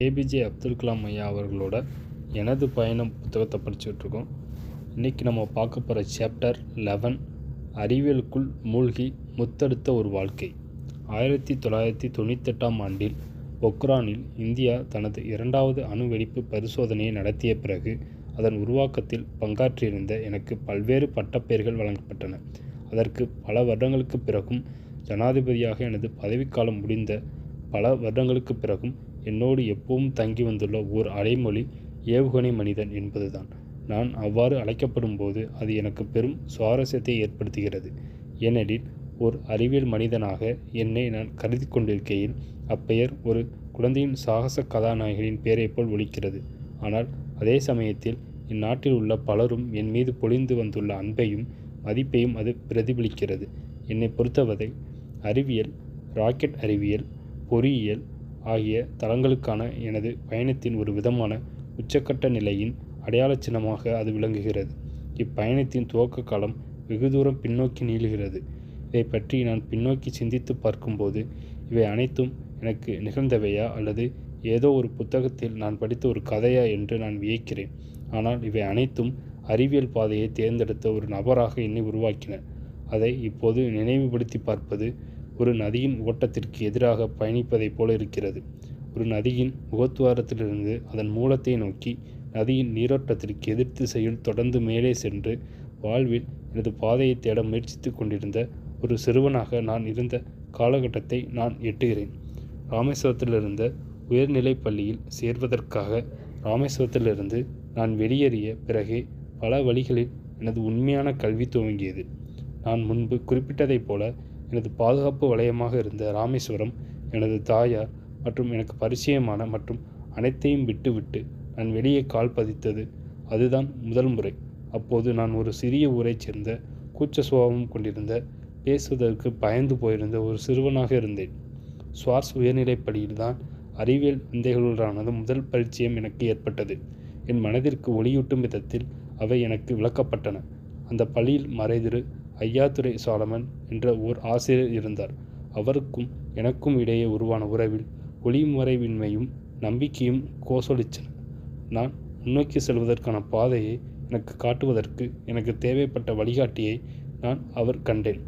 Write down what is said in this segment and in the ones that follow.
APJ Abdul Kalam ஐயா அவர்களோட எனது பயணம் புத்தகத்தை படிச்சுட்ருக்கோம். இன்றைக்கி நம்ம பார்க்க போகிற சாப்டர் 11 அறிவியலுக்குள் மூழ்கி முத்தெடுத்த ஒரு வாழ்க்கை. 1998ஆம் ஆண்டில் பொக்ரானில் இந்தியா தனது இரண்டாவது அணு வெடிப்பு பரிசோதனையை நடத்திய பிறகு அதன் உருவாக்கத்தில் பங்காற்றியிருந்த எனக்கு பல்வேறு பட்டப்பெயர்கள் வழங்கப்பட்டன. அதற்கு பல வருடங்களுக்கு பிறகும், ஜனாதிபதியாக எனது பதவிக்காலம் முடிந்த பல வருடங்களுக்கு பிறகும் என்னோடு எப்பவும் தங்கி வந்துள்ள ஓர் அடைமொழி ஏவுகணை மனிதன் என்பதுதான். நான் அவ்வாறு அழைக்கப்படும் போது அது எனக்கு பெரும் சுவாரஸ்யத்தை ஏற்படுத்துகிறது. ஏனெனில் ஓர் அறிவியல் மனிதனாக என்னை நான் கருதி கொண்டிருக்கையில் அப்பெயர் ஒரு குழந்தையின் சாகச கதாநாயகனின் பெயரைப் போல் ஒலிக்கிறது. ஆனால் அதே சமயத்தில் இந்நாட்டில் உள்ள பலரும் என் மீது பொழிந்து வந்துள்ள அன்பையும் மதிப்பையும் அது பிரதிபலிக்கிறது. என்னை பொறுத்தவரை அறிவியல், ராக்கெட் அறிவியல், பொறியியல் ஆகிய தளங்களுக்கான எனது பயணத்தின் ஒரு விதமான உச்சக்கட்ட நிலையின் அடையாள சின்னமாக அது விளங்குகிறது. இப்பயணத்தின் துவக்க காலம் வெகு தூரம் பின்னோக்கி நீளுகிறது. இதை பற்றி நான் பின்னோக்கி சிந்தித்து பார்க்கும்போது இவை அனைத்தும் எனக்கு நிகழ்ந்தவையா அல்லது ஏதோ ஒரு புத்தகத்தில் நான் படித்த ஒரு கதையா என்று நான் வியக்கிறேன். ஆனால் இவை அனைத்தும் அறிவியல் பாதையை தேர்ந்தெடுத்த ஒரு நபராக என்னை உருவாக்கின. அதை இப்போது நினைவுபடுத்தி பார்ப்பது ஒரு நதியின் ஓட்டத்திற்கு எதிராக பயணிப்பதைப் போல இருக்கிறது. ஒரு நதியின் முகத்துவாரத்திலிருந்து அதன் மூலத்தை நோக்கி நதியின் நீரோட்டத்திற்கு எதிர் திசையில் தொடர்ந்து மேலே சென்று வாழ்வில் எனது பாதையை தேட முயற்சித்து கொண்டிருந்த ஒரு சிறுவனாக நான் இருந்த காலகட்டத்தை நான் எட்டுகிறேன். ராமேஸ்வரத்திலிருந்த உயர்நிலைப் பள்ளியில் சேர்வதற்காக ராமேஸ்வரத்திலிருந்து நான் வெளியேறிய பிறகே பல வழிகளில் எனது உண்மையான கல்வி துவங்கியது. நான் முன்பு குறிப்பிட்டதைப் போல எனது பாதுகாப்பு வலயமாக இருந்த ராமேஸ்வரம் எனது தாயார் மற்றும் எனக்கு பரிச்சயமான மற்றும் அனைத்தையும் விட்டுவிட்டு நான் வெளியே கால் பதித்தது அதுதான் முதல் முறை. அப்போது நான் ஒரு சிறிய ஊரைச் சேர்ந்த கூச்ச சுபாவம் கொண்டிருந்த, பேசுவதற்கு பயந்து போயிருந்த ஒரு சிறுவனாக இருந்தேன். ஸ்வார்ஸ் உயர்நிலைப் பள்ளியில்தான் அறிவியல் விந்தைகளுடனான முதல் பரிச்சயம் எனக்கு ஏற்பட்டது. என் மனதிற்கு ஒளியூட்டும் விதத்தில் அவை எனக்கு விளக்கப்பட்டன. அந்த பள்ளியில் மறைதிரு ஐயாதுரை சாலமன் என்ற ஓர் ஆசிரியர் இருந்தார். அவருக்கும் எனக்கும் இடையே உருவான உறவில் ஒளிமறைவின்மையும் நம்பிக்கையும் கோசொலிச்சன. நான் முன்னோக்கி செல்வதற்கான பாதையை எனக்கு காட்டுவதற்கு எனக்கு தேவைப்பட்ட வழிகாட்டியை நான் அவர் கண்டேன்.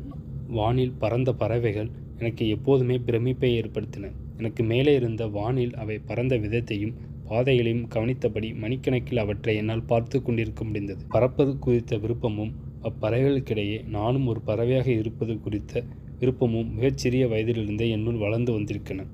வானில் பறந்த பறவைகள் எனக்கு எப்போதுமே பிரமிப்பை ஏற்படுத்தின. எனக்கு மேலே இருந்த வானில் அவை பறந்த விதத்தையும் பாதைகளையும் கவனித்தபடி மணிக்கணக்கில் அவற்றை என்னால் பார்த்து கொண்டிருக்க முடிந்தது. பறப்பது குறித்த விருப்பமும் அப்பறவைகளுக்கிடையே நானும் ஒரு பறவையாக இருப்பது குறித்த விருப்பமும் மிகச்சிறிய வயதிலிருந்தே என்னுள் வளர்ந்து வந்திருக்கின்றன.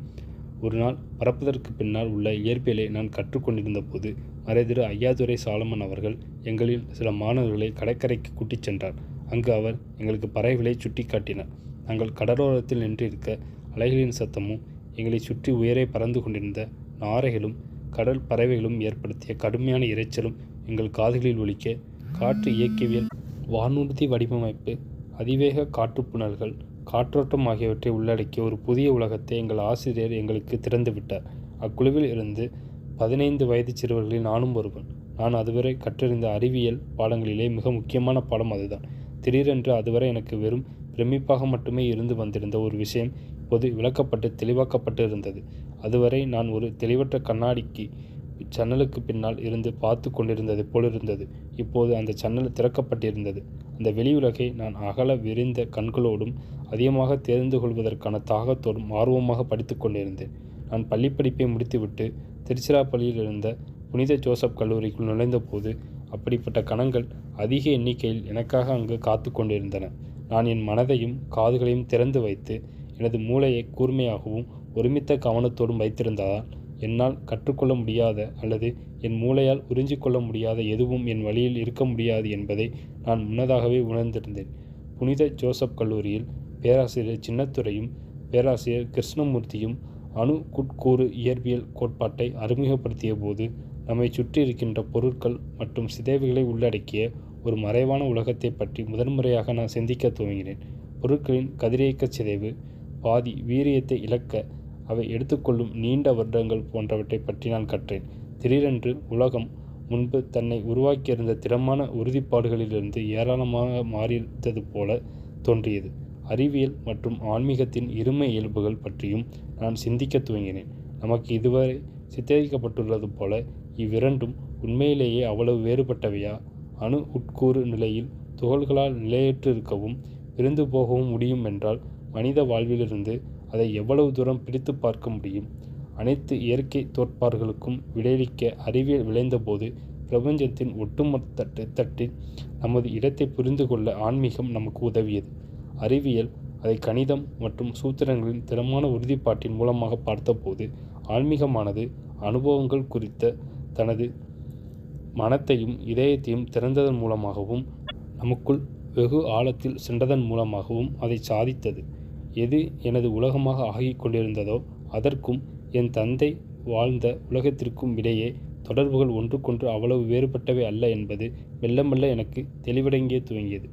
ஒரு நாள் பறப்பதற்கு பின்னால் உள்ள இயற்பியலை நான் கற்றுக்கொண்டிருந்த போது மறைதிரு ஐயாதுரை சாலமன் அவர்கள் எங்களில் சில மாணவர்களை கடற்கரைக்கு கூட்டிச் சென்றார். அங்கு அவர் எங்களுக்கு பறவைகளை சுட்டி காட்டினார். நாங்கள் கடலோரத்தில் நின்றிருக்க அலைகளின் சத்தமும் எங்களை சுற்றி உயரே பறந்து கொண்டிருந்த நாரைகளும் கடல் பறவைகளும் ஏற்படுத்திய கடுமையான இரைச்சலும் எங்கள் காதுகளில் ஒலிக்க, காற்று இயக்கவியல், வானூர்தி வடிவமைப்பு, அதிவேக காற்றுப்புணல்கள், காற்றோட்டம் ஆகியவற்றை உள்ளடக்கிய ஒரு புதிய உலகத்தை எங்கள் ஆசிரியர் எங்களுக்கு திறந்துவிட்டார். அக்குழுவில் இருந்து 15 வயது சிறுவர்களில் நானும் ஒருவன். நான் அதுவரை கற்றறிந்த அறிவியல் பாடங்களிலே மிக முக்கியமான பாடம் அதுதான். திடீரென்று அதுவரை எனக்கு வெறும் பிரமிப்பாக மட்டுமே இருந்து வந்திருந்த ஒரு விஷயம் இப்போது விளக்கப்பட்டு தெளிவாக்கப்பட்டு இருந்தது. அதுவரை நான் ஒரு தெளிவற்ற கண்ணாடிக்கு ஜன்னலுக்கு பின்னால் இருந்து பார்த்து கொண்டிருந்தது போலிருந்தது. இப்போது அந்த ஜன்னல் திறக்கப்பட்டிருந்தது. அந்த வெளியுலகை நான் அகல விரிந்த கண்களோடும் அதிகமாக தெரிந்து கொள்வதற்கான தாகத்தோடும் ஆர்வமாக படித்து கொண்டிருந்தேன். நான் பள்ளிப்படிப்பை முடித்துவிட்டு திருச்சிராப்பள்ளியில் இருந்த புனித ஜோசப் கல்லூரிக்குள் நுழைந்தபோது அப்படிப்பட்ட கணங்கள் அதிக எண்ணிக்கையில் எனக்காக அங்கு காத்து கொண்டிருந்தன. நான் என் மனதையும் காதுகளையும் திறந்து வைத்து எனது மூளையை கூர்மையாகவும் ஒருமித்த கவனத்தோடும் வைத்திருந்ததால் என்னால் கற்றுக்கொள்ள முடியாத அல்லது என் மூளையால் உறிஞ்சிக்கொள்ள முடியாத எதுவும் என் வழியில் இருக்க முடியாது என்பதை நான் முன்னதாகவே உணர்ந்திருந்தேன். புனித ஜோசப் கல்லூரியில் பேராசிரியர் சின்னத்துரையும் பேராசிரியர் கிருஷ்ணமூர்த்தியும் அணு குட்கூறு இயற்பியல் கோட்பாட்டை அறிமுகப்படுத்திய போது நம்மை சுற்றி இருக்கின்ற பொருட்கள் மற்றும் சிதைவுகளை உள்ளடக்கிய ஒரு மறைவான உலகத்தை பற்றி முதன்முறையாக நான் சிந்திக்க துவங்கினேன். பொருட்களின் கதிரியக்க சிதைவு, பாதி வீரியத்தை இழக்க அவை எடுத்துக்கொள்ளும் நீண்ட வருடங்கள் போன்றவற்றை பற்றி நான் கற்றேன். திடீரென்று உலகம் முன்பு தன்னை உருவாக்கியிருந்த திடமான உறுதிப்பாடுகளிலிருந்து ஏராளமாக மாறியிருந்தது போல தோன்றியது. அறிவியல் மற்றும் ஆன்மீகத்தின் இருமை இயல்புகள் பற்றியும் நான் சிந்திக்க துவங்கினேன். நமக்கு இதுவரை சித்தரிக்கப்பட்டுள்ளது போல இவ்விரண்டும் உண்மையிலேயே அவ்வளவு வேறுபட்டவையா? அணு உட்கூறு நிலையில் துகள்களால் நிலையற்றிருக்கவும் பிரிந்து போகவும் முடியும் என்றால் மனித வாழ்விலிருந்து அதை எவ்வளவு தூரம் பிரித்து பார்க்க முடியும்? அனைத்து இயற்கை தோற்பாடுகளுக்கும் விடையளிக்க அறிவியல் விளைந்தபோது பிரபஞ்சத்தின் ஒட்டுமொத்த தட்டில் நமது இடத்தை புரிந்து கொள்ள ஆன்மீகம் நமக்கு உதவியது. அறிவியல் அதை கணிதம் மற்றும் சூத்திரங்களின் திறமான உறுதிப்பாட்டின் மூலமாக பார்த்தபோது ஆன்மீகமானது அனுபவங்கள் குறித்த தனது மனத்தையும் இதயத்தையும் திறந்ததன் மூலமாகவும் நமக்குள் வெகு ஆழத்தில் சென்றதன் மூலமாகவும் அதை சாதித்தது. எது எனது உலகமாக ஆகிக் கொண்டிருந்ததோ அதற்கும் என் தந்தை வாழ்ந்த உலகத்திற்கும் இடையே தொடர்புகள் ஒன்றுக்கொன்று அவ்வளவு வேறுபட்டவை அல்ல என்பது மெல்ல மெல்ல எனக்கு தெளிவடங்கிய துவங்கியது.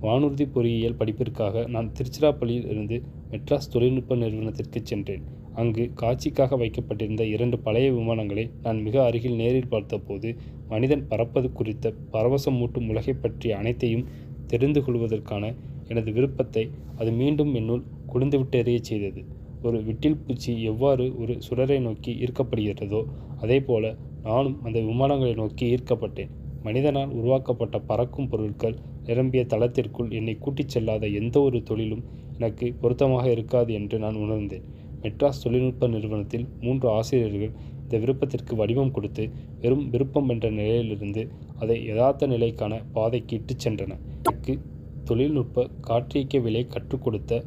வானூர்தி பொறியியல் படிப்பிற்காக நான் திருச்சிராப்பள்ளியில் இருந்து மெட்ராஸ் தொழில்நுட்ப நிறுவனத்திற்கு சென்றேன். அங்கு காட்சிக்காக வைக்கப்பட்டிருந்த 2 பழைய விமானங்களை நான் மிக அருகில் நேரில் பார்த்தபோது மனிதன் பறப்பது குறித்த பரவசமூட்டும் உலகை பற்றிய அனைத்தையும் தெரிந்து கொள்வதற்கான எனது விருப்பத்தை அது மீண்டும் என்னுள் குளிந்துவிட்டு எறியச் செய்தது. ஒரு விட்டில் பூச்சி எவ்வாறு ஒரு சுடரை நோக்கி ஈர்க்கப்படுகிறதோ அதே போல நானும் அந்த விமானங்களை நோக்கி ஈர்க்கப்பட்டேன். மனிதனால் உருவாக்கப்பட்ட பறக்கும் பொருட்கள் நிரம்பிய தளத்திற்குள் என்னை கூட்டிச் செல்லாத எந்த ஒரு தொழிலும் எனக்கு பொருத்தமாக இருக்காது என்று நான் உணர்ந்தேன். மெட்ராஸ் தொழில்நுட்ப நிறுவனத்தில் 3 ஆசிரியர்கள் இந்த விருப்பத்திற்கு வடிவம் கொடுத்து வெறும் விருப்பம் என்ற நிலையிலிருந்து அதை யதார்த்த நிலைக்கான பாதைக்கு இட்டுச் சென்றனர். எனக்கு தொழில்நுட்ப காற்றியக்கவியலை கற்றுக் கொடுத்த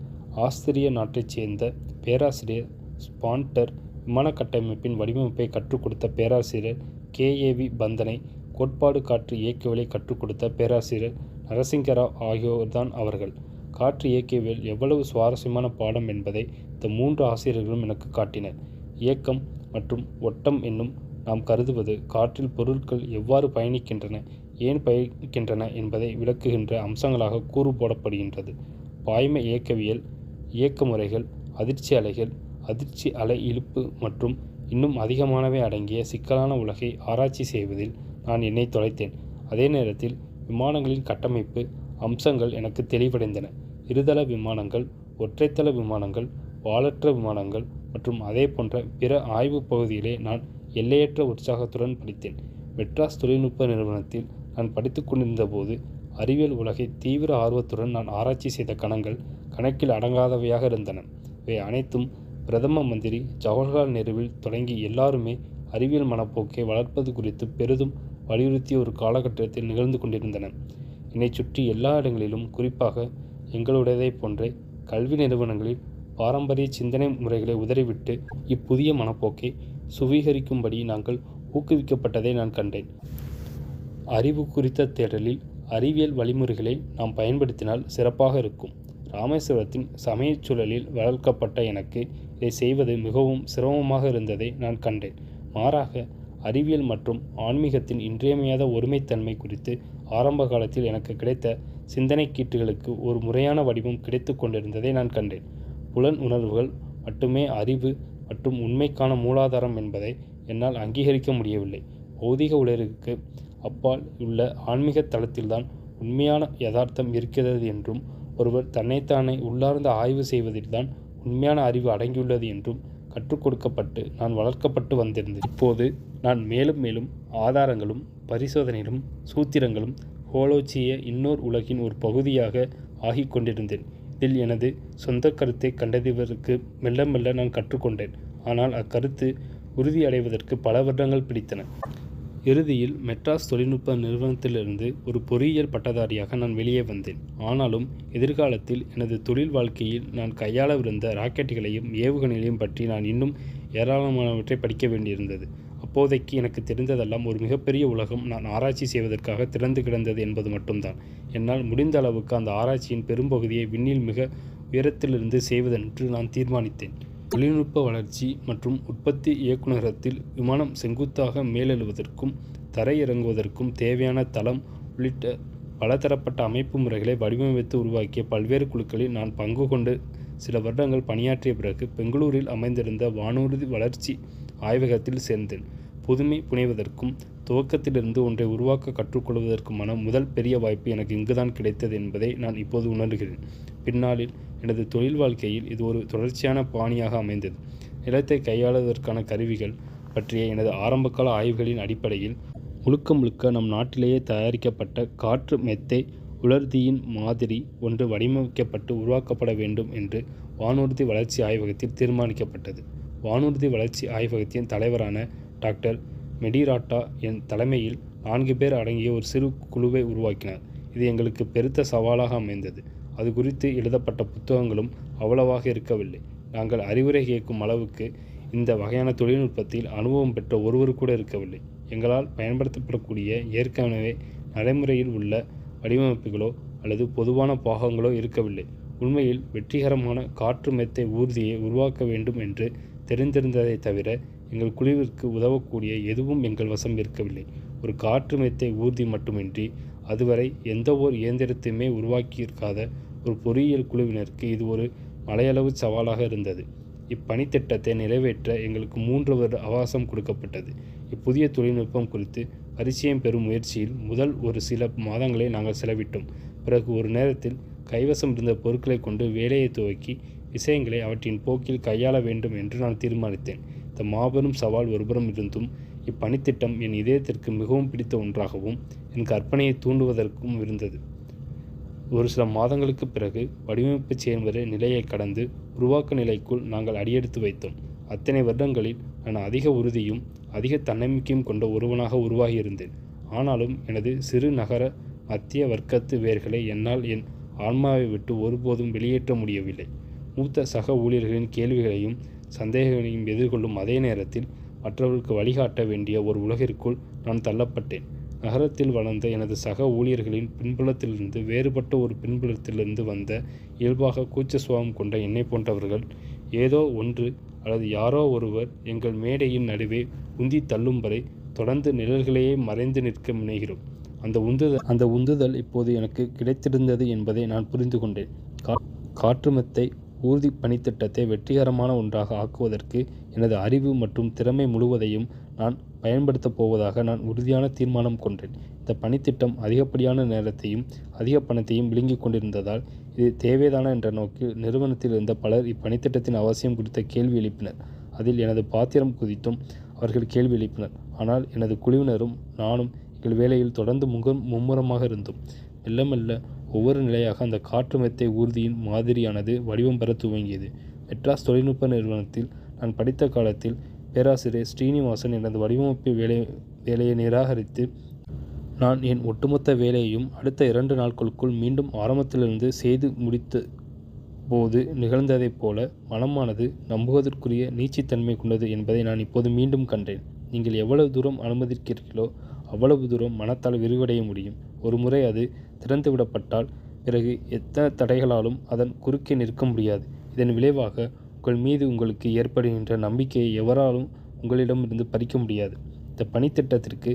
ஆஸ்திரிய நாட்டைச் சேர்ந்த பேராசிரியர் ஸ்பான்டர், விமான கட்டமைப்பின் வடிவமைப்பை கற்றுக் கொடுத்த பேராசிரியர் KAV பந்தனை, கோட்பாடு காற்று இயக்கவியலை கற்றுக் கொடுத்த பேராசிரியர் நரசிங்கராவ் ஆகியோர்தான் அவர்கள். காற்று இயக்கவியல் எவ்வளவு சுவாரஸ்யமான பாடம் என்பதை இந்த 3 ஆசிரியர்களும் எனக்கு காட்டினர். இயக்கம் மற்றும் ஓட்டம் என்னும் நாம் கருதுவது காற்றில் பொருட்கள் எவ்வாறு பயணிக்கின்றன, ஏன் பயணிக்கின்றன என்பதை விளக்குகின்ற அம்சங்களாக கூறு போடப்படுகின்றது. பாய்ம இயக்கவியல், இயக்க முறைகள், அதிர்ச்சி அலைகள், அதிர்ச்சி அலை இழுப்பு மற்றும் இன்னும் அதிகமானவை அடங்கிய சிக்கலான உலகை ஆராய்ச்சி செய்வதில் நான் என்னை தொலைத்தேன். அதே நேரத்தில் விமானங்களின் கட்டமைப்பு அம்சங்கள் எனக்கு தெளிவடைந்தன. இருதள விமானங்கள், ஒற்றைத்தள விமானங்கள், வாலற்ற விமானங்கள் மற்றும் அதே போன்ற பிற ஆய்வு பகுதிகளை நான் எல்லையற்ற உற்சாகத்துடன் படித்தேன். மெட்ராஸ் தொழில்நுட்ப நிறுவனத்தில் நான் படித்து கொண்டிருந்த போது அறிவியல் உலகை தீவிர ஆர்வத்துடன் நான் ஆராய்ச்சி செய்த கணங்கள் கணக்கில் அடங்காதவையாக இருந்தன. இவை அனைத்தும் பிரதம மந்திரி ஜவஹர்லால் நேருவில் தொடங்கி எல்லாருமே அறிவியல் மனப்போக்கை வளர்ப்பது குறித்து பெரிதும் வலியுறுத்திய ஒரு காலகட்டத்தில் நிகழ்ந்து கொண்டிருந்தன. என்னை சுற்றி எல்லா இடங்களிலும், குறிப்பாக எங்களுடையதை போன்ற கல்வி நிறுவனங்களில் பாரம்பரிய சிந்தனை முறைகளை உதறிவிட்டு இப்புதிய மனப்போக்கை சுவீகரிக்கும்படி நாங்கள் ஊக்குவிக்கப்பட்டதை நான் கண்டேன். அறிவு குறித்த தேடலில் அறிவியல் வழிமுறைகளை நாம் பயன்படுத்தினால் சிறப்பாக இருக்கும். ராமேஸ்வரத்தின் சமயச் சூழலில் வளர்க்கப்பட்ட எனக்கு இதை செய்வது மிகவும் சிரமமாக இருந்ததை நான் கண்டேன். மாறாக அறிவியல் மற்றும் ஆன்மீகத்தின் இன்றியமையாத ஒருமைத்தன்மை குறித்து ஆரம்ப காலத்தில் எனக்கு கிடைத்த சிந்தனை கீற்றுகளுக்கு ஒரு முறையான வடிவம் கிடைத்து கொண்டிருந்ததை நான் கண்டேன். புலன் உணர்வுகள் மட்டுமே அறிவு மற்றும் உண்மைக்கான மூலாதாரம் என்பதை என்னால் அங்கீகரிக்க முடியவில்லை. பௌதிக உலகிற்கு அப்பால் உள்ள ஆன்மீக தளத்தில்தான் உண்மையான யதார்த்தம் இருக்கிறது என்றும் ஒருவர் தன்னைத்தானே உள்ளார்ந்த ஆய்வு செய்வதில்தான் உண்மையான அறிவு அடங்கியுள்ளது என்றும் கற்றுக் கொடுக்கப்பட்டு நான் வளர்க்கப்பட்டு வந்திருந்தேன். இப்போது நான் மேலும் மேலும் ஆதாரங்களும் பரிசோதனைகளும் சூத்திரங்களும் ஹோலோச்சிய இன்னொரு உலகின் ஒரு பகுதியாக ஆகிக் கொண்டிருந்தேன். இதில் எனது சொந்த கருத்தை கண்டறிவதற்கு மெல்ல மெல்ல நான் கற்றுக்கொண்டேன். ஆனால் அக்கருத்து உறுதியடைவதற்கு பல வருடங்கள் பிடித்தன. இறுதியில் மெட்ராஸ் தொழில்நுட்ப நிறுவனத்திலிருந்து ஒரு பொறியியல் பட்டதாரியாக நான் வெளியே வந்தேன். ஆனாலும் எதிர்காலத்தில் எனது தொழில் வாழ்க்கையில் நான் கையாளவிருந்த ராக்கெட்டுகளையும் ஏவுகணைகளையும் பற்றி நான் இன்னும் ஏராளமானவற்றை படிக்க வேண்டியிருந்தது. அப்போதைக்கு எனக்கு தெரிந்ததெல்லாம் ஒரு மிகப்பெரிய உலகம் நான் ஆராய்ச்சி செய்வதற்காக திறந்து கிடந்தது என்பது மட்டும்தான். என்னால் முடிந்த அளவுக்கு அந்த ஆராய்ச்சியின் பெரும்பகுதியை விண்ணில் மிக உயரத்திலிருந்து செய்வதென்று நான் தீர்மானித்தேன். தொழில்நுட்ப வளர்ச்சி மற்றும் உற்பத்தி இயக்குநரகத்தில் விமானம் செங்குத்தாக மேலெழுவதற்கும் தரையிறங்குவதற்கும் தேவையான தளம் உள்ளிட்ட பலதரப்பட்ட அமைப்பு முறைகளை வடிவமைத்து உருவாக்கிய பல்வேறு குழுக்களில் நான் பங்கு கொண்டு சில வருடங்கள் பணியாற்றிய பிறகு பெங்களூரில் அமைந்திருந்த வானூர்தி வளர்ச்சி ஆய்வகத்தில் சேர்ந்தேன். புதுமை புனைவதற்கும் துவக்கத்திலிருந்து ஒன்றை உருவாக்க கற்றுக்கொள்வதற்குமான முதல் பெரிய வாய்ப்பு எனக்கு இங்குதான் கிடைத்தது என்பதை நான் இப்போது உணர்கிறேன். பின்னாளில் எனது தொழில் வாழ்க்கையில் இது ஒரு தொடர்ச்சியான பாணியாக அமைந்தது. நிலத்தை கையாளுவதற்கான கருவிகள், பற்றிய எனது ஆரம்பகால ஆய்வுகளின் அடிப்படையில் முழுக்க முழுக்க நம் நாட்டிலேயே தயாரிக்கப்பட்ட காற்று மெத்தை உலர்த்தியின் மாதிரி ஒன்று வடிவமைக்கப்பட்டு உருவாக்கப்பட வேண்டும் என்று வானூர்தி வளர்ச்சி ஆய்வகத்தில் தீர்மானிக்கப்பட்டது. வானூர்தி வளர்ச்சி ஆய்வகத்தின் தலைவரான டாக்டர் மெடிராட்டா என் தலைமையில் 4 பேர் அடங்கிய ஒரு சிறு குழுவை உருவாக்கினார். இது எங்களுக்கு பெருத்த சவாலாக அமைந்தது. அது குறித்து எழுதப்பட்ட புத்தகங்களும் அவ்வளவாக இருக்கவில்லை. நாங்கள் அறிவுரை கேட்கும் அளவுக்கு இந்த வகையான தொழில்நுட்பத்தில் அனுபவம் பெற்ற ஒருவர் கூட இருக்கவில்லை. எங்களால் பயன்படுத்தப்படக்கூடிய ஏற்கனவே நடைமுறையில் உள்ள வடிவமைப்புகளோ அல்லது பொதுவான பாகங்களோ இருக்கவில்லை. உண்மையில் வெற்றிகரமான காற்று மெத்தை ஊர்தியை உருவாக்க வேண்டும் என்று தெரிந்திருந்ததை தவிர எங்கள் குழுவிற்கு உதவக்கூடிய எதுவும் எங்கள் வசம் இருக்கவில்லை. ஒரு காற்று மெத்தை ஊர்தி மட்டுமின்றி அதுவரை எந்த ஓர் இயந்திரத்தையுமே உருவாக்கியிருக்காத ஒரு பொறியியல் குழுவினருக்கு இது ஒரு மலையளவு சவாலாக இருந்தது. இப்பணித்திட்டத்தை நிறைவேற்ற எங்களுக்கு 3 வருட அவகாசம் கொடுக்கப்பட்டது. இப்புதிய தொழில்நுட்பம் குறித்து பரிச்சயம் பெறும் முயற்சியில் முதல் ஒரு சில மாதங்களை நாங்கள் செலவிட்டோம். பிறகு ஒரு நேரத்தில் கைவசம் இருந்த பொருட்களை கொண்டு வேலையை துவக்கி விஷயங்களை அவற்றின் போக்கில் கையாள வேண்டும் என்று நான் தீர்மானித்தேன். இந்த மாபெரும் சவால் ஒருபுறம் இருந்தும் இப்பணித்திட்டம் என் இதயத்திற்கு மிகவும் பிடித்த ஒன்றாகவும் என் கற்பனையை தூண்டுவதற்கும் இருந்தது. ஒரு சில மாதங்களுக்கு பிறகு வடிவமைப்பு செயல்முறை நிலையை கடந்து உருவாக்க நிலைக்குள் நாங்கள் அடியெடுத்து வைத்தோம். அத்தனை வருடங்களில் நான் அதிக உறுதியும் அதிக தன்னம்பிக்கையும் கொண்ட ஒருவனாக உருவாகியிருந்தேன். ஆனாலும் எனது சிறு நகர மத்திய வர்க்கத்து வேர்களை என்னால் என் ஆன்மாவை விட்டு ஒருபோதும் வெளியேற்ற முடியவில்லை. மூத்த சக ஊழியர்களின் கேள்விகளையும் சந்தேகங்களையும் எதிர்கொள்ளும் அதே நேரத்தில் மற்றவர்களுக்கு வழிகாட்ட வேண்டிய ஒரு உலகிற்குள் நான் தள்ளப்பட்டேன். நகரத்தில் வளர்ந்த எனது சக ஊழியர்களின் பின்புலத்திலிருந்து வேறுபட்ட ஒரு பின்புலத்திலிருந்து வந்த இயல்பாக கூச்ச சுபாவம் கொண்ட என்னை போன்றவர்கள் ஏதோ ஒன்று அல்லது யாரோ ஒருவர் எங்கள் மேடையின் நடுவே உந்தி தள்ளும் வரை தொடர்ந்து நிழல்களையே மறைந்து நிற்க முனைகிறோம். அந்த உந்துதல் இப்போது எனக்கு கிடைத்திருந்தது என்பதை நான் புரிந்து கொண்டேன். காற்று மெத்தை ஊர்தி பணித்திட்டத்தை வெற்றிகரமான ஒன்றாக ஆக்குவதற்கு எனது அறிவு மற்றும் திறமை முழுவதையும் நான் பயன்படுத்தப் போவதாக நான் உறுதியான தீர்மானம் கொண்டேன். இந்த பணித்திட்டம் அதிகப்படியான நேரத்தையும் அதிக பணத்தையும் விழுங்கிக் கொண்டிருந்ததால் இது தேவைதானா என்ற நோக்கில் நிறுவனத்தில் இருந்த பலர் இப்பணித்திட்டத்தின் அவசியம் குறித்த கேள்வி எழுப்பினர். அதில் எனது பாத்திரம் குறித்தும் அவர்கள் கேள்வி எழுப்பினர். ஆனால் எனது குழுவினரும் நானும் எங்கள் வேலையில் தொடர்ந்து மும்முரமாக இருந்தோம். மெல்ல மெல்ல ஒவ்வொரு நிலையாக அந்த காற்று மெத்தை ஊர்தியின் மாதிரியானது வடிவம் பெற துவங்கியது. மெட்ராஸ் தொழில்நுட்ப நிறுவனத்தில் நான் படித்த காலத்தில் பேராசிரியர் ஸ்ரீனிவாசன் எனது வடிவமைப்பு வேலையை நிராகரித்து நான் என் ஒட்டுமொத்த வேலையையும் அடுத்த 2 நாட்களுக்குள் மீண்டும் ஆரம்பத்திலிருந்து செய்து முடித்த போது நிகழ்ந்ததைப் போல மனமானது நம்புவதற்குரிய நீட்சித்தன்மை கொண்டது என்பதை நான் இப்போது மீண்டும் கண்டேன். நீங்கள் எவ்வளவு தூரம் அனுமதிக்கிறீர்களோ அவ்வளவு தூரம் மனத்தால் விரிவடைய முடியும். ஒரு முறை அது திறந்துவிடப்பட்டால் பிறகு எத்தனை தடைகளாலும் அதன் குறுக்கே நிற்க முடியாது. இதன் விளைவாக உங்கள் மீது உங்களுக்கு ஏற்படுகின்ற நம்பிக்கையை எவராலும் உங்களிடமிருந்து பறிக்க முடியாது. இந்த பணித்திட்டத்திற்கு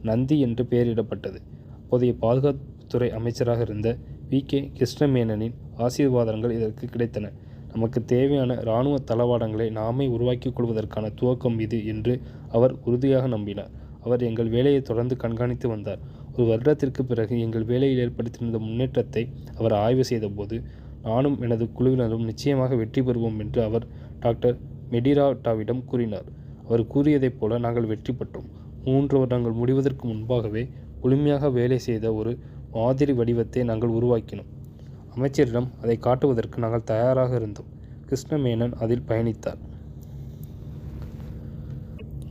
நந்தி என்று பெயரிடப்பட்டது. அப்போதைய பாதுகாப்புத்துறை அமைச்சராக இருந்த V.K. கிருஷ்ணமேனனின் ஆசீர்வாதங்கள் இதற்கு கிடைத்தன. நமக்கு தேவையான இராணுவ தளவாடங்களை நாமே உருவாக்கிக் கொள்வதற்கான துவக்கம் இது என்று அவர் உறுதியாக நம்பினார். அவர் எங்கள் வேலையை தொடர்ந்து கண்காணித்து வந்தார். ஒரு வருடத்திற்கு பிறகு எங்கள் வேலையில் ஏற்படுத்தியிருந்த முன்னேற்றத்தை அவர் ஆய்வு செய்தபோது நானும் எனது குழுவினரும் நிச்சயமாக வெற்றி பெறுவோம் என்று அவர் டாக்டர் மெடிராட்டாவிடம் கூறினார். அவர் கூறியதைப் போல நாங்கள் வெற்றி பெற்றோம். 3 வருடங்கள் முடிவதற்கு முன்பாகவே முழுமையாக வேலை செய்த ஒரு மாதிரி வடிவத்தை நாங்கள் உருவாக்கினோம். அமைச்சரிடம் அதை காட்டுவதற்கு நாங்கள் தயாராக இருந்தோம். கிருஷ்ணமேனன் அதில் பயணித்தார்.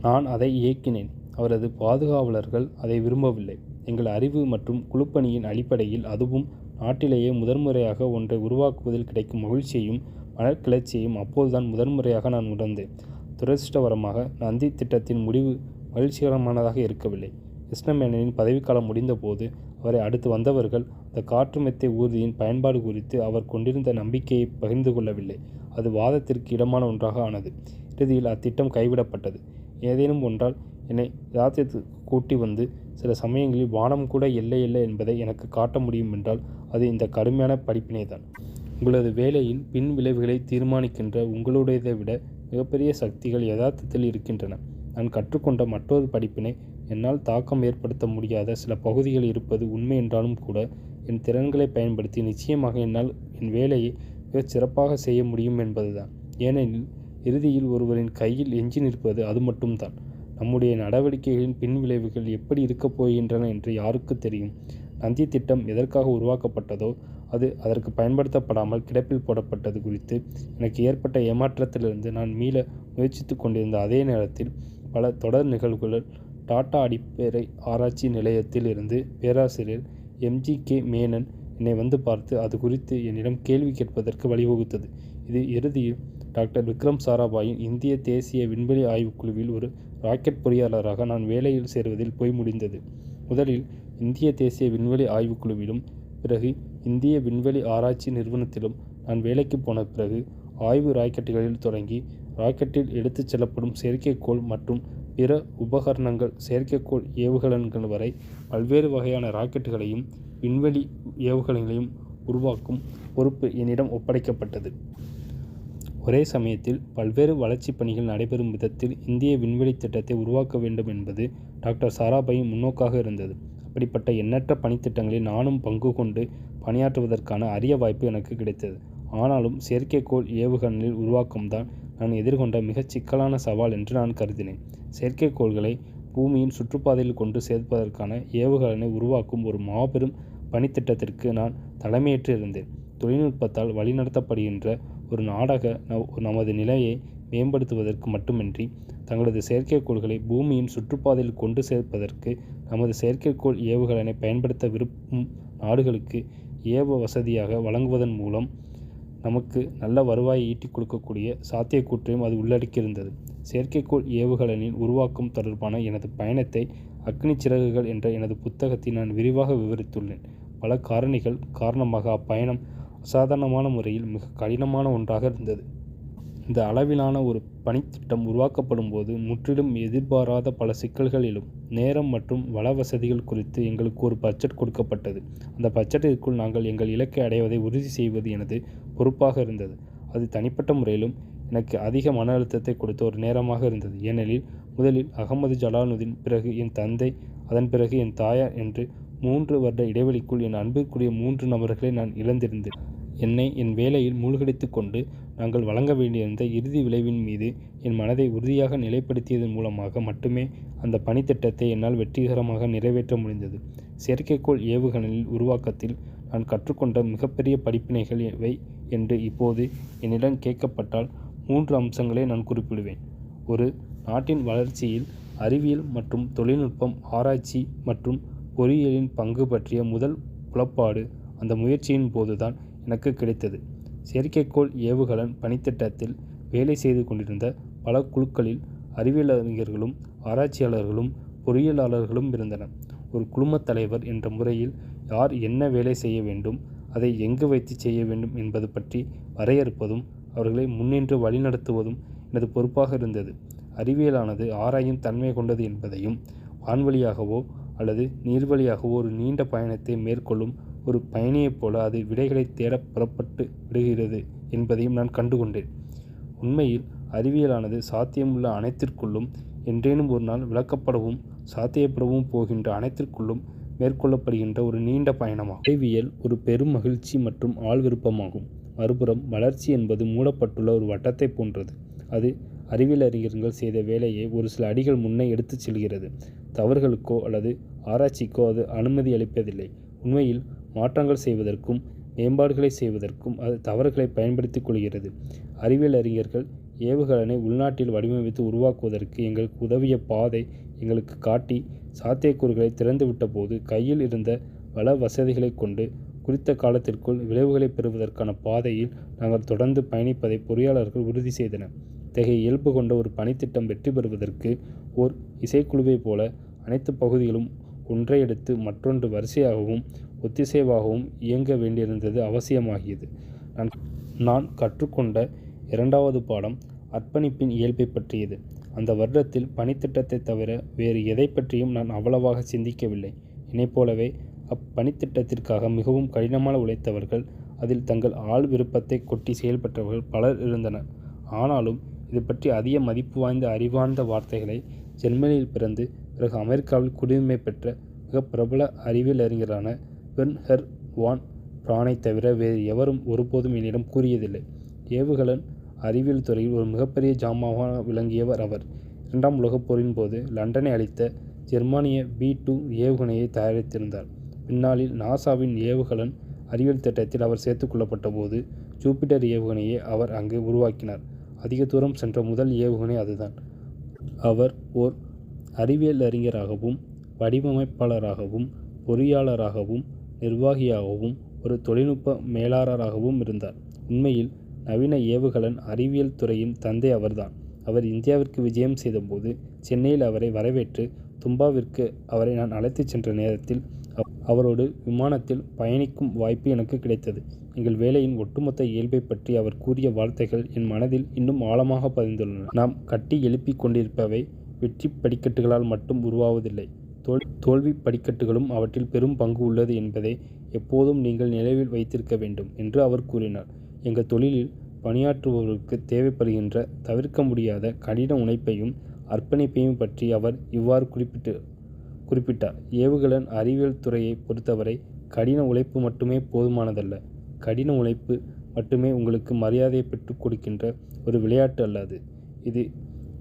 நான் அதை இயக்கினேன். அவரது பாதுகாவலர்கள் அதை விரும்பவில்லை. எங்கள் அறிவு மற்றும் குழுப்பணியின் அடிப்படையில் அதுவும் நாட்டிலேயே முதன்முறையாக ஒன்றை உருவாக்குவதில் கிடைக்கும் மகிழ்ச்சியையும் மனக்கிளர்ச்சியையும் அப்போதுதான் முதன்முறையாக நான் உணர்ந்தேன். துரதிர்ஷ்டவரமாக நந்தி திட்டத்தின் முடிவு மகிழ்ச்சிகரமானதாக இருக்கவில்லை. கிருஷ்ணமேனனின் பதவிக்காலம் முடிந்தபோது அவரை அடுத்து வந்தவர்கள் அந்த காற்று மெத்தை ஊர்தியின் பயன்பாடு குறித்து அவர் கொண்டிருந்த நம்பிக்கையை பகிர்ந்து கொள்ளவில்லை. அது வாதத்திற்கு இடமான ஒன்றாக ஆனது. இறுதியில் அத்திட்டம் கைவிடப்பட்டது. ஏதேனும் ஒன்றால் என்னை யதார்த்தத்துக்கு கூட்டி வந்து சில சமயங்களில் வானம் கூட எல்லை என்பதை எனக்கு காட்ட முடியும் என்றால் அது இந்த கடுமையான படிப்பினைதான். உங்களது வேலையின் பின் விளைவுகளை தீர்மானிக்கின்ற உங்களுடையதை விட மிகப்பெரிய சக்திகள் யதார்த்தத்தில் இருக்கின்றன. நான் கற்றுக்கொண்ட மற்றொரு படிப்பினை என்னால் தாக்கம் ஏற்படுத்த முடியாத சில பகுதிகள் இருப்பது உண்மை என்றாலும் கூட என் திறன்களை பயன்படுத்தி நிச்சயமாக என்னால் என் வேலையை மிகச் சிறப்பாக செய்ய முடியும் என்பதுதான். ஏனெனில் இறுதியில் ஒருவரின் கையில் எஞ்சி நிற்பது அது மட்டும்தான். நம்முடைய நடவடிக்கைகளின் பின்விளைவுகள் எப்படி இருக்கப் போகின்றன என்று யாருக்கு தெரியும்? நந்தி திட்டம் எதற்காக உருவாக்கப்பட்டதோ அது அதற்கு பயன்படுத்தப்படாமல் கிடப்பில் போடப்பட்டது குறித்து எனக்கு ஏற்பட்ட ஏமாற்றத்திலிருந்து நான் மீள முயற்சித்து கொண்டிருந்த அதே நேரத்தில் பல தொடர் நிகழ்வுகள் டாடா அடிப்படை ஆராய்ச்சி நிலையத்தில் இருந்து பேராசிரியர் MGK மேனன் என்னை வந்து பார்த்து அது குறித்து என்னிடம் கேள்வி கேட்பதற்கு வழிவகுத்தது. இது இறுதியில் டாக்டர் விக்ரம் சாராபாயின் இந்திய தேசிய விண்வெளி ஆய்வுக்குழுவில் ஒரு ராக்கெட் பொறியாளராக நான் வேலையில் சேருவதில் போய் முடிந்தது. முதலில் இந்திய தேசிய விண்வெளி ஆய்வுக்குழுவிலும் பிறகு இந்திய விண்வெளி ஆராய்ச்சி நிறுவனத்திலும் நான் வேலைக்கு போன பிறகு ஆய்வு ராக்கெட்டுகளில் தொடங்கி ராக்கெட்டில் எடுத்துச் செல்லப்படும் செயற்கைக்கோள் மற்றும் பிற உபகரணங்கள் செயற்கைக்கோள் ஏவுகணைகள் வரை பல்வேறு வகையான ராக்கெட்டுகளையும் விண்வெளி ஏவுகணைகளையும் உருவாக்கும் பொறுப்பு என்னிடம் ஒப்படைக்கப்பட்டது. ஒரே சமயத்தில் பல்வேறு வளர்ச்சிப் பணிகள் நடைபெறும் விதத்தில் இந்திய விண்வெளி திட்டத்தை உருவாக்க வேண்டும் என்பது டாக்டர் சாராபாயின் முன்னோக்காக இருந்தது. அப்படிப்பட்ட எண்ணற்ற பணித்திட்டங்களில் நானும் பங்கு கொண்டு பணியாற்றுவதற்கான அரிய வாய்ப்பு எனக்கு கிடைத்தது. ஆனாலும் செயற்கைக்கோள் ஏவுகணைகளில் உருவாக்கம்தான் நான் எதிர்கொண்ட மிகச் சிக்கலான சவால் என்று நான் கருதினேன். செயற்கைக்கோள்களை பூமியின் சுற்றுப்பாதையில் கொண்டு சேர்ப்பதற்கான ஏவுகணை உருவாக்கும் ஒரு மாபெரும் பணித்திட்டத்திற்கு நான் தலைமையேற்று இருந்தேன். தொழில்நுட்பத்தால் வழிநடத்தப்படுகின்ற ஒரு நாடக நமது நிலையை மேம்படுத்துவதற்கு மட்டுமின்றி தங்களது செயற்கைக்கோள்களை பூமியின் சுற்றுப்பாதையில் கொண்டு சேர்ப்பதற்கு நமது செயற்கைக்கோள் ஏவுகணை பயன்படுத்த விரும்பும் நாடுகளுக்கு ஏவ வசதியாக வழங்குவதன் மூலம் நமக்கு நல்ல வருவாயை ஈட்டிக் கொடுக்கக்கூடிய சாத்தியக்கூற்றையும் அது உள்ளடக்கியிருந்தது. செயற்கைக்கோள் ஏவுகணையின் உருவாக்கம் தொடர்பான எனது பயணத்தை அக்னி சிறகுகள் என்ற எனது புத்தகத்தில் நான் விரிவாக விவரித்துள்ளேன். பல காரணிகள் காரணமாக அப்பயணம் அசாதாரணமான முறையில் மிக கடினமான ஒன்றாக இருந்தது. இந்த அளவிலான ஒரு பணித்திட்டம் உருவாக்கப்படும் போது முற்றிலும் எதிர்பாராத பல சிக்கல்கள் எழும். நேரம் மற்றும் வள வசதிகள் குறித்து எங்களுக்கு ஒரு பட்ஜெட் கொடுக்கப்பட்டது. அந்த பட்ஜெட்டிற்குள் நாங்கள் எங்கள் இலக்கை அடைவதை உறுதி செய்வது எனது பொறுப்பாக இருந்தது. அது தனிப்பட்ட முறையிலும் எனக்கு அதிக மன அழுத்தத்தை கொடுத்த ஒரு நேரமாக இருந்தது. ஏனெனில் முதலில் அகமது ஜலாலுதீன், பிறகு என் தந்தை, அதன் பிறகு என் தாயார் என்று 3 வருட இடைவெளிக்குள் என் அன்பிற்குரிய 3 நபர்களை நான் இழந்திருந்தேன். என்னை என் வேலையில் மூழ்கடித்து கொண்டு நாங்கள் வழங்க வேண்டியிருந்த இறுதி விளைவின் மீது என் மனதை உறுதியாக நிலைப்படுத்தியதன் மூலமாக மட்டுமே அந்த பணித்திட்டத்தை என்னால் வெற்றிகரமாக நிறைவேற்ற முடிந்தது. செயற்கைக்கோள் ஏவுகணையின் உருவாக்கத்தில் நான் கற்றுக்கொண்ட மிகப்பெரிய படிப்பினைகள் எவை என்று இப்போது என்னிடம் கேட்கப்பட்டால் 3 அம்சங்களை நான் குறிப்பிடுவேன். ஒரு நாட்டின் வளர்ச்சியில் அறிவியல் மற்றும் தொழில்நுட்பம், ஆராய்ச்சி மற்றும் பொறியியலின் பங்கு பற்றிய முதல் புலப்பாடு அந்த முயற்சியின் போதுதான் எனக்கு கிடைத்தது. செயற்கைக்கோள் ஏவுகணை பணித்திட்டத்தில் வேலை செய்து கொண்டிருந்த பல குழுக்களில் அறிவியலறிஞர்களும் ஆராய்ச்சியாளர்களும் பொறியியலாளர்களும் இருந்தனர். ஒரு குழுமத் தலைவர் என்ற முறையில் யார் என்ன வேலை செய்ய வேண்டும், அதை எங்கு வைத்து செய்ய வேண்டும் என்பது பற்றி வரையறுப்பதும் அவர்களை முன்னின்று வழிநடத்துவதும் எனது பொறுப்பாக இருந்தது. அறிவியலானது ஆராயும் தன்மை கொண்டது என்பதையும் வான்வழியாகவோ அல்லது நீர்வழியாகவோ ஒரு நீண்ட பயணத்தை மேற்கொள்ளும் ஒரு பயணியைப் போல அது விடைகளை தேட புறப்பட்டு விடுகிறது என்பதையும் நான் கண்டுகொண்டேன். உண்மையில் அறிவியலானது சாத்தியமுள்ள அனைத்திற்குள்ளும் என்றேனும் ஒரு நாள் விளக்கப்படவும் சாத்தியப்படவும் போகின்ற அனைத்திற்குள்ளும் மேற்கொள்ளப்படுகின்ற ஒரு நீண்ட பயணமாகும். அறிவியல் ஒரு பெரும் மகிழ்ச்சி மற்றும் ஆள் விருப்பமாகும். மறுபுறம் வளர்ச்சி என்பது மூடப்பட்டுள்ள ஒரு வட்டத்தை போன்றது. அது அறிவியலறிஞர்கள் செய்த வேலையை ஒரு சில அடிகள் முன்னே எடுத்துச் செல்கிறது. தவறுகளுக்கோ அல்லது ஆராய்ச்சிக்கோ அது அனுமதி அளிப்பதில்லை. உண்மையில் மாற்றங்கள் செய்வதற்கும் மேம்பாடுகளை செய்வதற்கும் அது தவறுகளை பயன்படுத்திக் கொள்கிறது. அறிவியல் அறிஞர்கள் ஏவுகணை உள்நாட்டில் வடிவமைத்து உருவாக்குவதற்கு எங்களுக்கு உதவிய பாதை எங்களுக்கு காட்டி சாத்தியக்கூறுகளை திறந்துவிட்ட போது கையில் இருந்த வள வசதிகளை கொண்டு குறித்த காலத்திற்குள் விளைவுகளை பெறுவதற்கான பாதையில் நாங்கள் தொடர்ந்து பயணிப்பதை பொறியாளர்கள் உறுதி செய்தனர். இத்தகைய இயல்பு கொண்ட ஒரு பணித்திட்டம் வெற்றி பெறுவதற்கு ஓர் இசைக்குழுவைப் போல அனைத்து பகுதிகளும் ஒன்றையடுத்து மற்றொன்று வரிசையாகவும் ஒத்திசைவாகவும் இயங்க வேண்டியிருந்தது அவசியமாகியது. நான் கற்றுக்கொண்ட 2வது பாடம் அர்ப்பணிப்பின் இயல்பை பற்றியது. அந்த வருடத்தில் பணித்திட்டத்தை தவிர வேறு எதை பற்றியும் நான் அவ்வளவாக சிந்திக்கவில்லை. என்னைப் போலவே அப்பணித்திட்டத்திற்காக மிகவும் கடினமாக உழைத்தவர்கள், அதில் தங்கள் ஆள் விருப்பத்தை கொட்டி செயல்பட்டவர்கள் பலர் இருந்தனர். ஆனாலும் இது பற்றி அதிக மதிப்பு வாய்ந்த அறிவார்ந்த வார்த்தைகளை ஜெர்மனியில் பிறந்து பிறகு அமெரிக்காவில் குடியுரிமை பெற்ற மிக பிரபல அறிவியல் அறிஞரான வெர்னர் வான் பிரானை தவிர வேறு எவரும் ஒருபோதும் என்னிடம் கூறியதில்லை. ஏவுகணை அறிவியல் துறையில் ஒரு மிகப்பெரிய ஜாமாவாக விளங்கியவர் அவர். இரண்டாம் உலகப் போரின் போது லண்டனை அழித்த ஜெர்மானிய B-2 ஏவுகணையை தயாரித்திருந்தார். பின்னாளில் நாசாவின் ஏவுகலன் அறிவியல் திட்டத்தில் அவர் சேர்த்துக் கொள்ளப்பட்ட போது ஜூபிட்டர் ஏவுகணையை அவர் அங்கு உருவாக்கினார். அதிக தூரம் சென்ற முதல் ஏவுகணை அதுதான். அவர் ஓர் அறிவியலறிஞராகவும் வடிவமைப்பாளராகவும் பொறியாளராகவும் நிர்வாகியாகவும் ஒரு தொழில்நுட்ப மேலாளராகவும் இருந்தார். உண்மையில் நவீன ஏவுகலன் அறிவியல் துறையின் தந்தை அவர்தான். அவர் இந்தியாவிற்கு விஜயம் செய்தபோது சென்னையில் அவரை வரவேற்று தும்பாவிற்கு அவரை நான் அழைத்துச் சென்ற நேரத்தில் அவரோடு விமானத்தில் பயணிக்கும் வாய்ப்பு எனக்கு கிடைத்தது. எங்கள் வேலையின் ஒட்டுமொத்த இயல்பை பற்றி அவர் கூறிய வார்த்தைகள் என் மனதில் இன்னும் ஆழமாக பதிந்துள்ளன. நாம் கட்டி எழுப்பிக் கொண்டிருப்பவை வெற்றி படிக்கட்டுகளால் மட்டும் உருவாவதில்லை. தோல்வி படிக்கட்டுகளும் அவற்றில் பெரும் பங்கு உள்ளது என்பதை எப்போதும் நீங்கள் நினைவில் வைத்திருக்க வேண்டும் என்று அவர் கூறினார். எங்கள் தொழிலில் பணியாற்றுபவர்களுக்கு தேவைப்படுகின்ற தவிர்க்க முடியாத கடின உழைப்பையும் அர்ப்பணிப்பையும் பற்றி அவர் இவ்வாறு குறிப்பிட்டார். ஏவுகலன் அறிவியல் துறையை பொறுத்தவரை கடின உழைப்பு மட்டுமே போதுமானதல்ல. கடின உழைப்பு மட்டுமே உங்களுக்கு மரியாதையை பெற்றுக் கொடுக்கின்ற ஒரு விளையாட்டு அல்ல. இது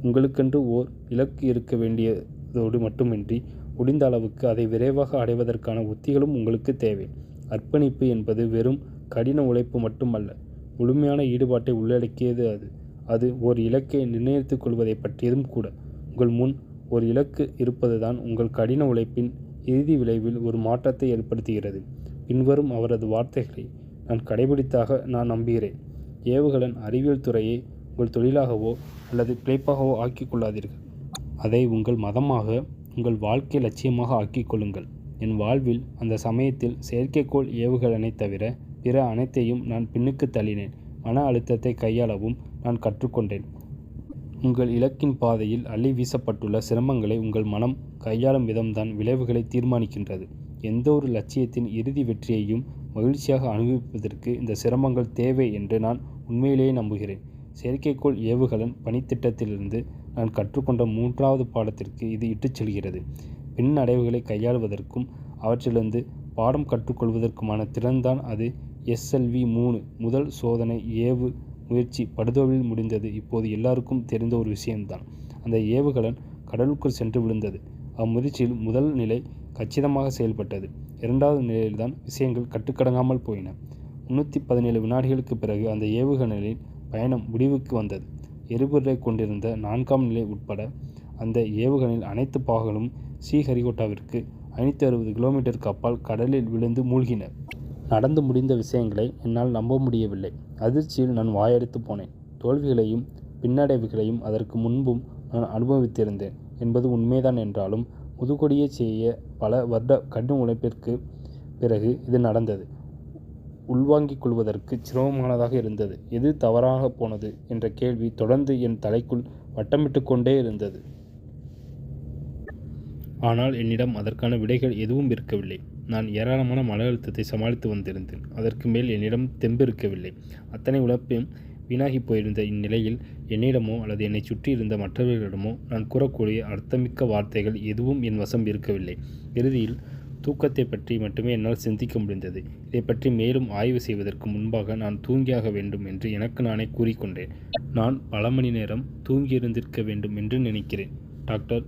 உங்களுக்கென்று ஓர் இலக்கு இருக்க வேண்டியதோடு மட்டுமின்றி முடிந்த அளவுக்கு அதை விரைவாக அடைவதற்கான உத்திகளும் உங்களுக்கு தேவை. அர்ப்பணிப்பு என்பது வெறும் கடின உழைப்பு மட்டுமல்ல, முழுமையான ஈடுபாட்டை உள்ளடக்கியது. அது ஓர் இலக்கை நிர்ணயித்துக் கொள்வதை பற்றியதும் கூட. உங்கள் முன் ஒரு இலக்கு இருப்பதுதான் உங்கள் கடின உழைப்பின் இறுதி விளைவில் ஒரு மாற்றத்தை ஏற்படுத்துகிறது. பின்வரும் அவரது வார்த்தைகளை நான் கடைபிடித்தாக நான் நம்புகிறேன். ஏவுகலன் அறிவியல் துறையை உங்கள் தொழிலாகவோ அல்லது பிழைப்பாகவோ ஆக்கிக் கொள்ளாதீர்கள். அதை உங்கள் மதமாக, உங்கள் வாழ்க்கை லட்சியமாக ஆக்கிக் கொள்ளுங்கள். என் வாழ்வில் அந்த சமயத்தில் செயற்கைக்கோள் ஏவுகலனை தவிர பிற அனைத்தையும் நான் பின்னுக்கு தள்ளினேன். மன அழுத்தத்தை கையாளவும் நான் கற்றுக்கொண்டேன். உங்கள் இலக்கின் பாதையில் அள்ளி வீசப்பட்டுள்ள சிரமங்களை உங்கள் மனம் கையாளும் விதம்தான் விளைவுகளை தீர்மானிக்கின்றது. எந்த ஒரு லட்சியத்தின் இறுதி வெற்றியையும் மகிழ்ச்சியாக அனுபவிப்பதற்கு இந்த சிரமங்கள் தேவை என்று நான் உண்மையிலேயே நம்புகிறேன். செயற்கைக்கோள் ஏவுகலன் பணித்திட்டத்திலிருந்து நான் கற்றுக்கொண்ட 3வது பாடத்திற்கு இது இட்டுச் செல்கிறது. பின்னடைவுகளை கையாளுவதற்கும் அவற்றிலிருந்து பாடம் கற்றுக்கொள்வதற்குமான திறன்தான் அது. SLV-3 முதல் சோதனை ஏவு முயற்சி படுதோல்வியில் முடிந்தது இப்போது எல்லாருக்கும் தெரிந்த ஒரு விஷயம்தான். அந்த ஏவுகலன் கடலுக்குள் சென்று விழுந்தது. அம்முயற்சியில் முதல் நிலை கச்சிதமாக செயல்பட்டது. 2வது நிலையில்தான் விஷயங்கள் கட்டுக்கடங்காமல் போயின. 317 வினாடிகளுக்கு பிறகு அந்த ஏவுகணையின் பயணம் முடிவுக்கு வந்தது. எரிபொருளை கொண்டிருந்த 4ஆம் நிலை உட்பட அந்த ஏவுகணையில் அனைத்து பாகங்களும் ஸ்ரீஹரிகோட்டாவிற்கு 560 கிலோமீட்டருக்கு அப்பால் கடலில் விழுந்து மூழ்கின. நடந்து முடிந்த விஷயங்களை என்னால் நம்ப முடியவில்லை. அதிர்ச்சியில் நான் வாயடைத்து போனேன். தோல்விகளையும் பின்னடைவுகளையும் அதற்கு முன்பும் நான் அனுபவித்திருந்தேன் என்பது உண்மைதான் என்றாலும் முதுகொடியை செய்ய பல வருட கடின உழைப்பிற்கு பிறகு இது நடந்தது. உள்வாங்கிக் கொள்வதற்கு சிரமமானதாக இருந்தது. எது தவறாக போனது என்ற கேள்வி தொடர்ந்து என் தலைக்குள் வட்டமிட்டு கொண்டே இருந்தது. ஆனால் என்னிடம் அதற்கான விடைகள் எதுவும் இருக்கவில்லை. நான் ஏராளமான மன அழுத்தத்தை சமாளித்து வந்திருந்தேன். அதற்கு மேல் என்னிடம் தெம்பு இருக்கவில்லை. அத்தனை உழைப்பும் வீணாகி போயிருந்த இந்நிலையில் என்னிடமோ அல்லது என்னை சுற்றி இருந்த மற்றவர்களிடமோ நான் கூறக்கூடிய அர்த்தமிக்க வார்த்தைகள் எதுவும் என் வசம் இருக்கவில்லை. இறுதியில் தூக்கத்தை பற்றி மட்டுமே என்னால் சிந்திக்க முடிந்தது. இதை பற்றி மேலும் ஆய்வு செய்வதற்கு முன்பாக நான் தூங்கியாக வேண்டும் என்று எனக்கு நானே கூறிக்கொண்டேன். நான் பல மணி நேரம் தூங்கியிருந்திருக்க வேண்டும் என்று நினைக்கிறேன். டாக்டர்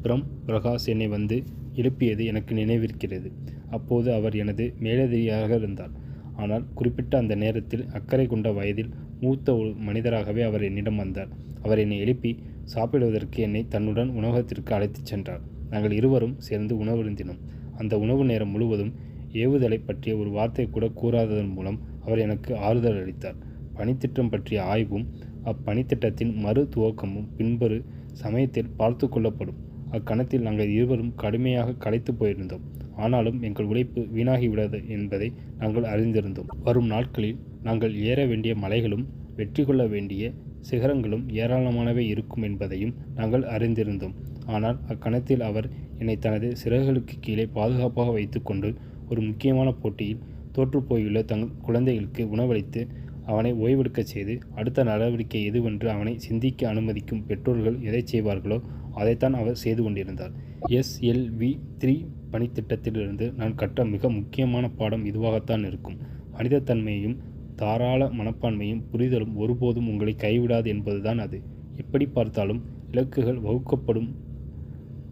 பிரம் பிரகாஷ் என்னை வந்து எழுப்பியது எனக்கு நினைவிருக்கிறது. அப்போது அவர் எனது மேலதிகாரியாக இருந்தார். ஆனால் குறிப்பிட்ட அந்த நேரத்தில் அக்கறை கொண்ட வயதில் மூத்த மனிதராகவே அவர் என்னிடம் வந்தார். அவர் என்னை எழுப்பி சாப்பிடுவதற்கு என்னை தன்னுடன் உணவகத்திற்கு அழைத்துச் சென்றார். நாங்கள் இருவரும் சேர்ந்து உணவருந்தினோம். அந்த உணவு நேரம் முழுவதும் ஏவுதலை பற்றிய ஒரு வார்த்தை கூட கூறாததன் மூலம் அவர் எனக்கு ஆறுதல் அளித்தார். பணித்திட்டம் பற்றிய ஆய்வும் அப்பணித்திட்டத்தின் மறு துவக்கமும் பின்பொரு சமயத்தில் பார்த்து கொள்ளப்படும். அக்கணத்தில் நாங்கள் இருவரும் கடுமையாக களைத்து போயிருந்தோம். ஆனாலும் எங்கள் உழைப்பு வீணாகிவிடாது என்பதை நாங்கள் அறிந்திருந்தோம். வரும் நாட்களில் நாங்கள் ஏற வேண்டிய மலைகளும் வெற்றி கொள்ள வேண்டிய சிகரங்களும் ஏராளமானவை இருக்கும் என்பதையும் நாங்கள் அறிந்திருந்தோம். ஆனால் அக்கணத்தில் அவர் என்னை தனது சிறகுகளுக்கு கீழே பாதுகாப்பாக வைத்துக்கொண்டு ஒரு முக்கியமான போட்டியில் தோற்றுப்போயுள்ள குழந்தைகளுக்கு உணவளித்து அவனை ஓய்வெடுக்கச் செய்து அடுத்த நடவடிக்கை எதுவென்று அவனை சிந்திக்க அனுமதிக்கும் பெற்றோர்கள் எதை செய்வார்களோ அதைத்தான் அவர் செய்து கொண்டிருந்தார். SLV-3 பணித்திட்டத்திலிருந்து நான் கற்ற மிக முக்கியமான பாடம் இதுவாகத்தான் இருக்கும். மனிதத்தன்மையும் தாராள மனப்பான்மையும் புரிதலும் ஒருபோதும் உங்களை கைவிடாது என்பதுதான் அது. எப்படி பார்த்தாலும் இலக்குகள் வகுக்கப்படும்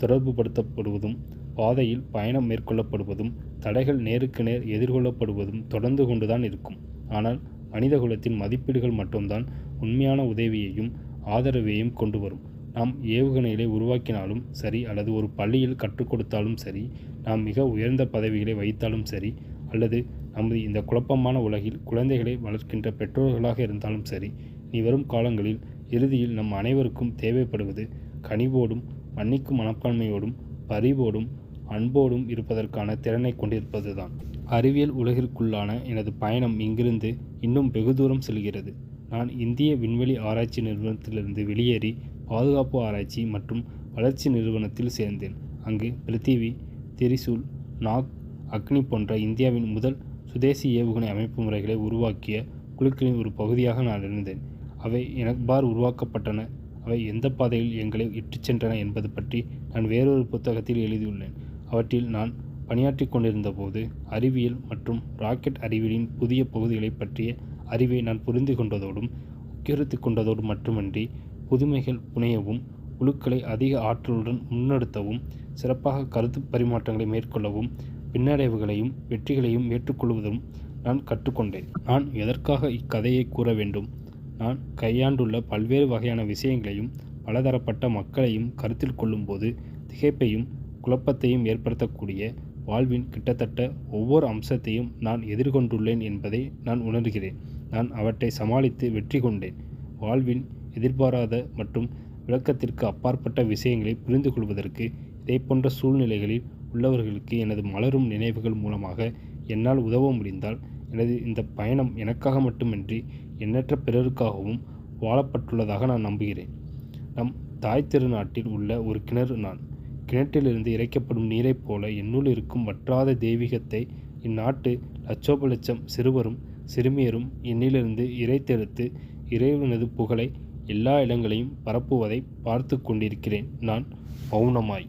தொடர்புபடுத்தப்படுவதும் பாதையில் பயணம் மேற்கொள்ளப்படுவதும் தடைகள் நேருக்கு நேர் எதிர்கொள்ளப்படுவதும் தொடர்ந்து கொண்டுதான் இருக்கும். ஆனால் மனிதகுலத்தின் மதிப்பீடுகள் மட்டும்தான் உண்மையான உதவியையும் ஆதரவையும் கொண்டு வரும். நாம் ஏவுகணைகளை உருவாக்கினாலும் சரி, அல்லது ஒரு பள்ளியில் கற்றுக் கொடுத்தாலும் சரி, நாம் மிக உயர்ந்த பதவிகளை வைத்தாலும் சரி, அல்லது நமது இந்த குழப்பமான உலகில் குழந்தைகளை வளர்க்கின்ற பெற்றோர்களாக இருந்தாலும் சரி, இனி வரும் காலங்களில் இறுதியில் நம் அனைவருக்கும் தேவைப்படுவது கனிவோடும் மன்னிக்கும் மனப்பான்மையோடும் பரிவோடும் அன்போடும் இருப்பதற்கான திறனை கொண்டிருப்பதுதான். அறிவியல் உலகிற்குள்ளான எனது பயணம் இங்கிருந்து இன்னும் வெகு தூரம் செல்கிறது. நான் இந்திய விண்வெளி ஆராய்ச்சி நிறுவனத்திலிருந்து வெளியேறி பாதுகாப்பு ஆராய்ச்சி மற்றும் வளர்ச்சி நிறுவனத்தில் சேர்ந்தேன். அங்கு பிருத்திவி, திரிசூல், நாக், அக்னி போன்ற இந்தியாவின் முதல் சுதேசி ஏவுகணை அமைப்பு முறைகளை உருவாக்கிய குழுக்களின் ஒரு பகுதியாக நான் இருந்தேன். அவை எவ்வாறு உருவாக்கப்பட்டன, அவை எந்த பாதையில் எங்களை இட்டுச் சென்றன என்பது பற்றி நான் வேறொரு புத்தகத்தில் எழுதியுள்ளேன். அவற்றில் நான் பணியாற்றி கொண்டிருந்த போது அறிவியல் மற்றும் ராக்கெட் அறிவியலின் புதிய பகுதிகளை பற்றிய அறிவை நான் புரிந்து கொண்டதோடும் உக்கிரித்து கொண்டதோடு மட்டுமன்றி, புதுமைகள் புனையவும், குழுக்களை அதிக ஆற்றலுடன் முன்னெடுத்தவும், சிறப்பாக கருத்து பரிமாற்றங்களை மேற்கொள்ளவும், பின்னடைவுகளையும் வெற்றிகளையும் ஏற்றுக்கொள்வதும் நான் கற்றுக்கொண்டேன். நான் எதற்காக இக்கதையை கூற வேண்டும்? நான் கையாண்டுள்ள பல்வேறு வகையான விஷயங்களையும் பலதரப்பட்ட மக்களையும் கருத்தில் கொள்ளும்போது திகைப்பையும் குழப்பத்தையும் ஏற்படுத்தக்கூடிய வாழ்வின் கிட்டத்தட்ட ஒவ்வொரு அம்சத்தையும் நான் எதிர்கொண்டுள்ளேன் என்பதை நான் உணர்கிறேன். நான் அவற்றை சமாளித்து வெற்றி கொண்டேன். வாழ்வின் எதிர்பாராத மற்றும் விளக்கத்திற்கு அப்பாற்பட்ட விஷயங்களை புரிந்து கொள்வதற்கு இதைப்போன்ற சூழ்நிலைகளில் உள்ளவர்களுக்கு எனது மலரும் நினைவுகள் மூலமாக என்னால் உதவ முடிந்தால், எனது இந்த பயணம் எனக்காக மட்டுமின்றி எண்ணற்ற பிறருக்காகவும் வாழப்பட்டுள்ளதாக நான் நம்புகிறேன். நம் தாய் திருநாட்டில் உள்ள ஒரு கிணறு நான். கிணற்றிலிருந்து இறைக்கப்படும் நீரைப் போல என்னுள் இருக்கும் வற்றாத தெய்வீகத்தை இந்நாட்டு லட்சோப லட்சம் சிறுவரும் சிறுமியரும் என்னிலிருந்து இறைத்தெடுத்து இறைவனது புகழை எல்லா இடங்களையும் பரப்புவதை பார்த்து கொண்டிருக்கிறேன் நான் மௌனமாய்.